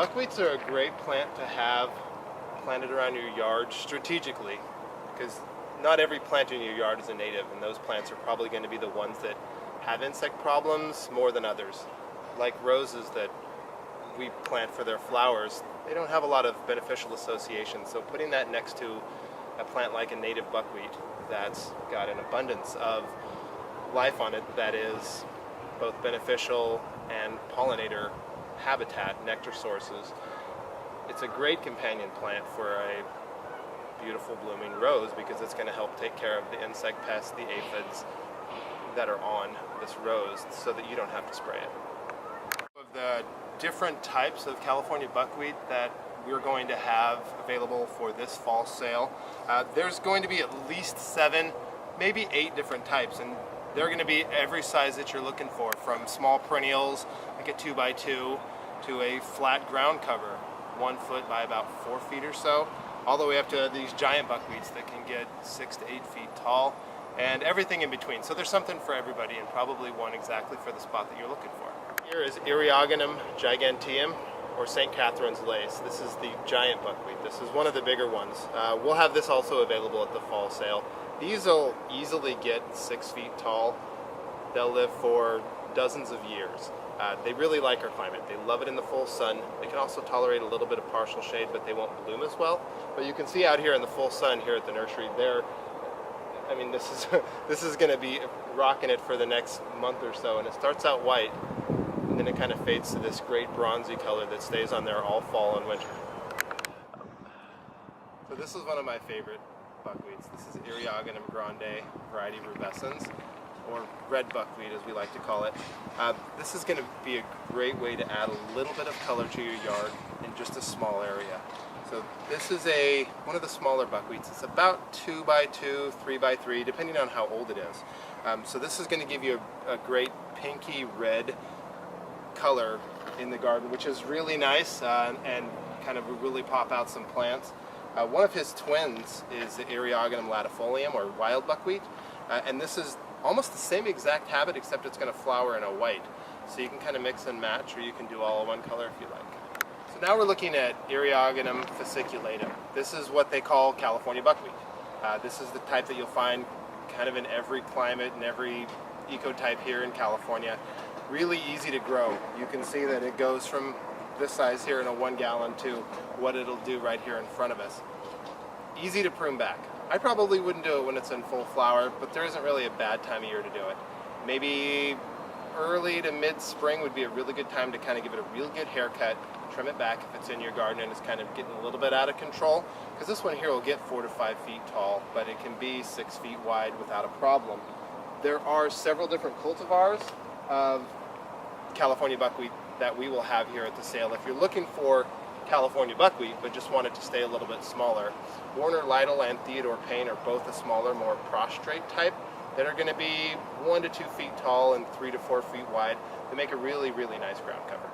Buckwheats are a great plant to have planted around your yard strategically, because not every plant in your yard is a native, and those plants are probably going to be the ones that have insect problems more than others. Like roses that we plant for their flowers, they don't have a lot of beneficial associations, so putting that next to a plant like a native buckwheat that's got an abundance of life on it that is both beneficial and pollinator habitat, nectar sources. It's a great companion plant for a beautiful blooming rose because it's going to help take care of the insect pests, the aphids that are on this rose so that you don't have to spray it. Of the different types of California buckwheat that we're going to have available for this fall sale, there's going to be at least 7, maybe 8 different types, and they're going to be every size that you're looking for, from small perennials like a 2x2 to a flat ground cover 1 foot by about 4 feet or so, all the way up to these giant buckwheats that can get 6 to 8 feet tall, and everything in between. So there's something for everybody, and probably one exactly for the spot that you're looking for. Here is Eriogonum giganteum, or St. Catherine's lace. This is the giant buckwheat. This is one of the bigger ones. We'll have this also available at the fall sale. These will easily get 6 feet tall. They'll live for dozens of years. They really like our climate. They love it in the full sun. They can also tolerate a little bit of partial shade, but they won't bloom as well. But you can see out here in the full sun here at the nursery, I mean, this is going to be rocking it for the next month or so, and it starts out white, and then it kind of fades to this great bronzy color that stays on there all fall and winter. So this is one of my favorite buckwheats. This is Eriogonum grande, variety rubescens, or red buckwheat as we like to call it. This is going to be a great way to add a little bit of color to your yard in just a small area. So this is one of the smaller buckwheats. It's about 2x2, 3x3, depending on how old it is. So this is going to give you a great pinky red color in the garden, which is really nice and kind of really pop out some plants. One of his twins is the Eriogonum latifolium, or wild buckwheat, and this is almost the same exact habit, except it's going to flower in a white. So you can kind of mix and match, or you can do all in one color if you like. So now we're looking at Eriogonum fasciculatum. This is what they call California buckwheat. This is the type that you'll find kind of in every climate and every ecotype here in California. Really easy to grow. You can see that it goes from this size here in a 1 gallon to what it'll do right here in front of us. Easy to prune back. I probably wouldn't do it when it's in full flower, but there isn't really a bad time of year to do it. Maybe early to mid-spring would be a really good time to kind of give it a real good haircut, trim it back if it's in your garden and it's kind of getting a little bit out of control, because this one here will get 4 to 5 feet tall, but it can be 6 feet wide without a problem. There are several different cultivars of California buckwheat that we will have here at the sale. If you're looking for California buckwheat but just want it to stay a little bit smaller, Warner Lytle and Theodore Payne are both a smaller, more prostrate type that are going to be 1 to 2 feet tall and 3 to 4 feet wide. They make a really, really nice ground cover.